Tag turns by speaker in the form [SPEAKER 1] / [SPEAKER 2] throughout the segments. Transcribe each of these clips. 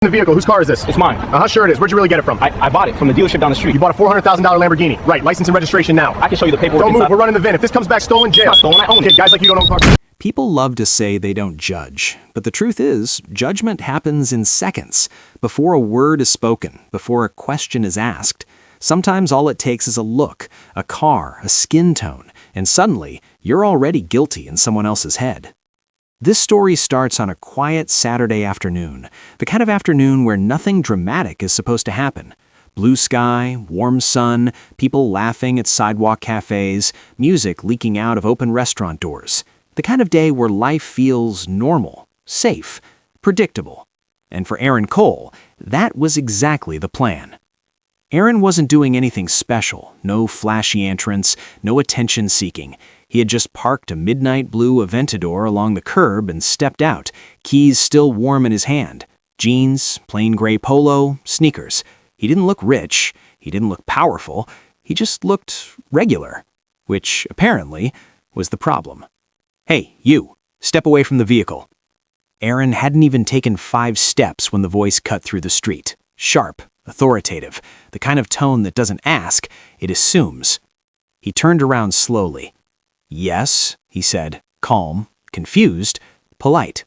[SPEAKER 1] The vehicle, whose car is this?
[SPEAKER 2] It's mine.
[SPEAKER 1] Sure it is. Where'd you really get it from?
[SPEAKER 2] I bought it from the dealership down the street.
[SPEAKER 1] You bought a $400,000 Lamborghini. Right, license and registration now.
[SPEAKER 2] I can show you the paperwork.
[SPEAKER 1] Don't move, we're running the VIN. If this comes back stolen, jail.
[SPEAKER 2] It's not stolen, I own it.
[SPEAKER 1] Okay, guys like you don't own cars.
[SPEAKER 3] People love to say they don't judge, but the truth is, judgment happens in seconds, before a word is spoken, before a question is asked. Sometimes all it takes is a look, a car, a skin tone, and suddenly, you're already guilty in someone else's head. This story starts on a quiet Saturday afternoon, the kind of afternoon where nothing dramatic is supposed to happen. Blue sky, warm sun, people laughing at sidewalk cafes, music leaking out of open restaurant doors. The kind of day where life feels normal, safe, predictable. And for Aaron Cole, that was exactly the plan. Aaron wasn't doing anything special, no flashy entrance, no attention-seeking. He had just parked a midnight blue Aventador along the curb and stepped out, keys still warm in his hand. Jeans, plain gray polo, sneakers. He didn't look rich, he didn't look powerful, he just looked regular, which, apparently, was the problem. "Hey, you, step away from the vehicle." Aaron hadn't even taken 5 steps when the voice cut through the street. Sharp, authoritative, the kind of tone that doesn't ask, it assumes. He turned around slowly. "Yes," he said, calm, confused, polite.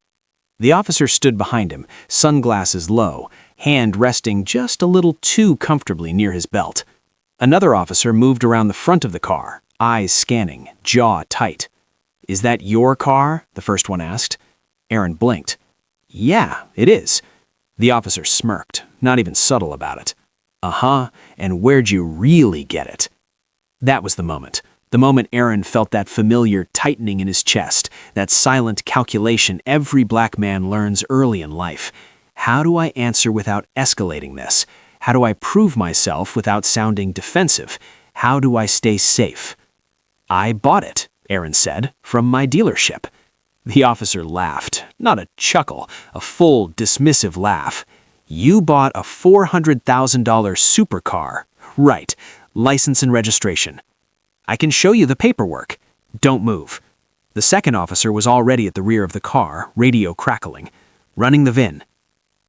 [SPEAKER 3] The officer stood behind him, sunglasses low, hand resting just a little too comfortably near his belt. Another officer moved around the front of the car, eyes scanning, jaw tight. "Is that your car?" the first one asked. Aaron blinked. "Yeah, it is." The officer smirked, not even subtle about it. "Uh-huh, and where'd you really get it?" That was the moment. The moment Aaron felt that familiar tightening in his chest, that silent calculation every black man learns early in life. How do I answer without escalating this? How do I prove myself without sounding defensive? How do I stay safe? "I bought it," Aaron said, "from my dealership." The officer laughed, not a chuckle, a full, dismissive laugh. "You bought a $400,000 supercar. Right, license and registration. I can show you the paperwork. Don't move." The second officer was already at the rear of the car, radio crackling, running the VIN.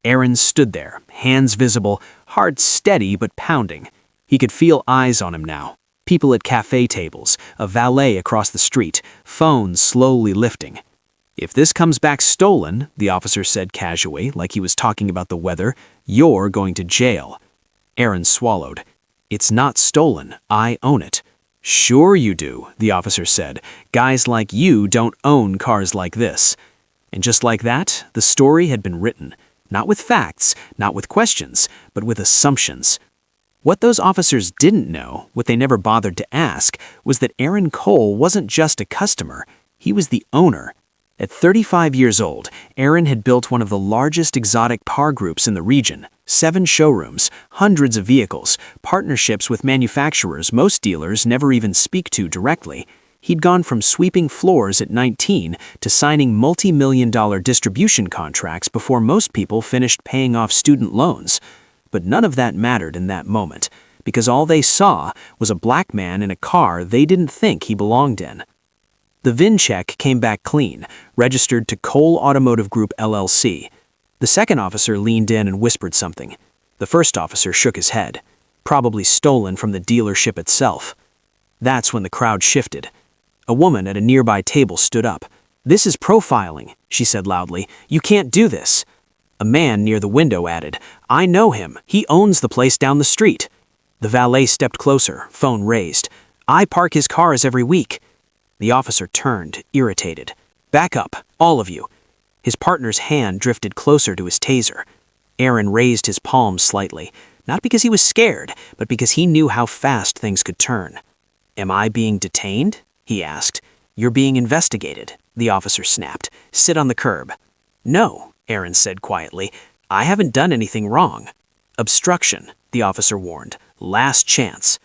[SPEAKER 3] Aaron stood there, hands visible, heart steady but pounding. He could feel eyes on him now. People at cafe tables, a valet across the street, phones slowly lifting. "If this comes back stolen," the officer said casually, like he was talking about the weather, "you're going to jail." Aaron swallowed. "It's not stolen. I own it." "Sure you do," the officer said. "Guys like you don't own cars like this." And just like that, the story had been written. Not with facts, not with questions, but with assumptions. What those officers didn't know, what they never bothered to ask, was that Aaron Cole wasn't just a customer, he was the owner. At 35 years old, Aaron had built one of the largest exotic car groups in the region. 7 showrooms, hundreds of vehicles, partnerships with manufacturers most dealers never even speak to directly. He'd gone from sweeping floors at 19 to signing multi-million-dollar distribution contracts before most people finished paying off student loans. But none of that mattered in that moment, because all they saw was a black man in a car they didn't think he belonged in. The VIN check came back clean, registered to Cole Automotive Group LLC. The second officer leaned in and whispered something. The first officer shook his head. Probably stolen from the dealership itself. That's when the crowd shifted. A woman at a nearby table stood up. "This is profiling," she said loudly. "You can't do this." A man near the window added, "I know him. He owns the place down the street." The valet stepped closer, phone raised. "I park his cars every week." The officer turned, irritated. "Back up, all of you." His partner's hand drifted closer to his taser. Aaron raised his palm slightly, not because he was scared, but because he knew how fast things could turn. "Am I being detained?" he asked. "You're being investigated," the officer snapped. "Sit on the curb." "No," Aaron said quietly. "I haven't done anything wrong." "Obstruction," the officer warned. "Last chance."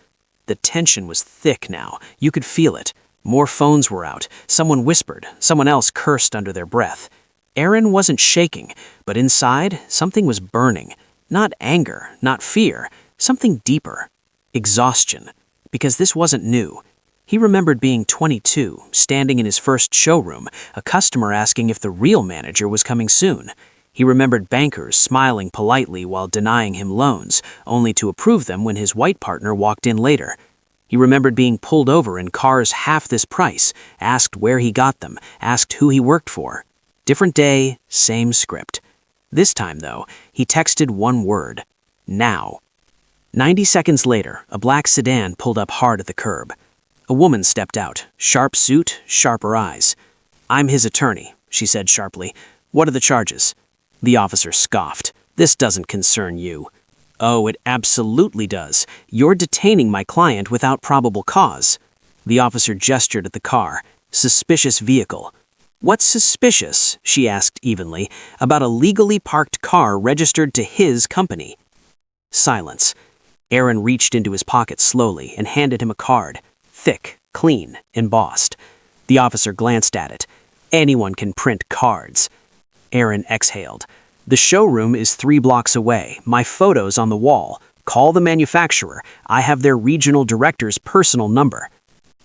[SPEAKER 3] The tension was thick now. You could feel it. More phones were out. Someone whispered. Someone else cursed under their breath. Aaron wasn't shaking, but inside, something was burning. Not anger, not fear. Something deeper. Exhaustion. Because this wasn't new. He remembered being 22, standing in his first showroom, a customer asking if the real manager was coming soon.
[SPEAKER 2] He remembered bankers smiling politely while denying him loans, only to approve them when his white partner walked in later. He remembered being pulled over in cars half this price, asked where he got them, asked who he worked for. Different day, same script. This time, though, he texted one word: now. 90 seconds later, a black sedan pulled up hard at the curb. A woman stepped out, sharp suit, sharper eyes. "I'm his attorney," she said sharply. "What are the charges?" The officer scoffed. "This doesn't concern you." "Oh, it absolutely does. You're detaining my client without probable cause." The officer gestured at the car. "Suspicious vehicle." "What's suspicious," she asked evenly, "about a legally parked car registered to his company?" Silence. Aaron reached into his pocket slowly and handed him a card. Thick, clean, embossed. The officer glanced at it. "Anyone can print cards." Aaron exhaled. "The showroom is 3 blocks away. My photo's on the wall. Call the manufacturer. I have their regional director's personal number."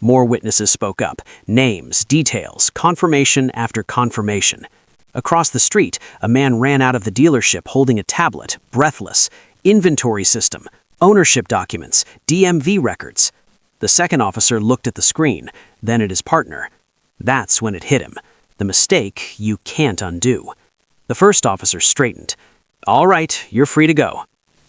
[SPEAKER 2] More witnesses spoke up. Names, details, confirmation after confirmation. Across the street, a man ran out of the dealership holding a tablet, breathless. Inventory system, ownership documents, DMV records. The second officer looked at the screen, then at his partner. That's when it hit him. The mistake you can't undo. The first officer straightened. "All right, you're free to go."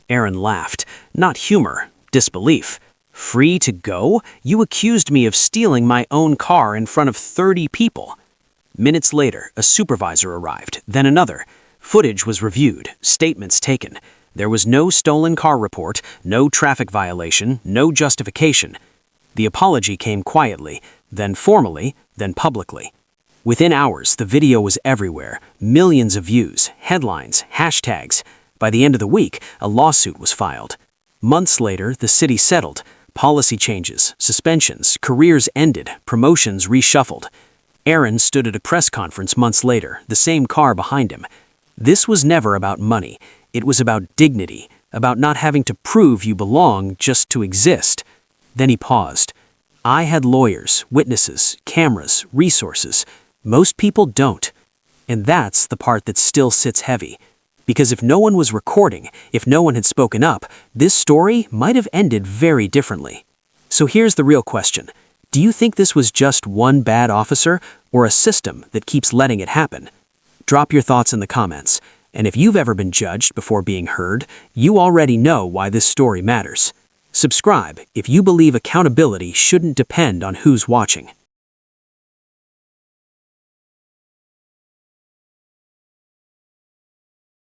[SPEAKER 2] Aaron laughed. Not humor, disbelief. "Free to go? You accused me of stealing my own car in front of 30 people." Minutes later, a supervisor arrived, then another. Footage was reviewed, statements taken. There was no stolen car report, no traffic violation, no justification. The apology came quietly, then formally, then publicly. Within hours, the video was everywhere, millions of views, headlines, hashtags. By the end of the week, a lawsuit was filed. Months later, the city settled. Policy changes, suspensions, careers ended, promotions reshuffled. Aaron stood at a press conference months later, the same car behind him. This was never about money. It was about dignity, about not having to prove you belong just to exist. Then he paused. "I had lawyers, witnesses, cameras, resources. Most people don't." And that's the part that still sits heavy. Because if no one was recording, if no one had spoken up, this story might have ended very differently. So here's the real question. Do you think this was just one bad officer or a system that keeps letting it happen? Drop your thoughts in the comments. And if you've ever been judged before being heard, you already know why this story matters. Subscribe if you believe accountability shouldn't depend on who's watching.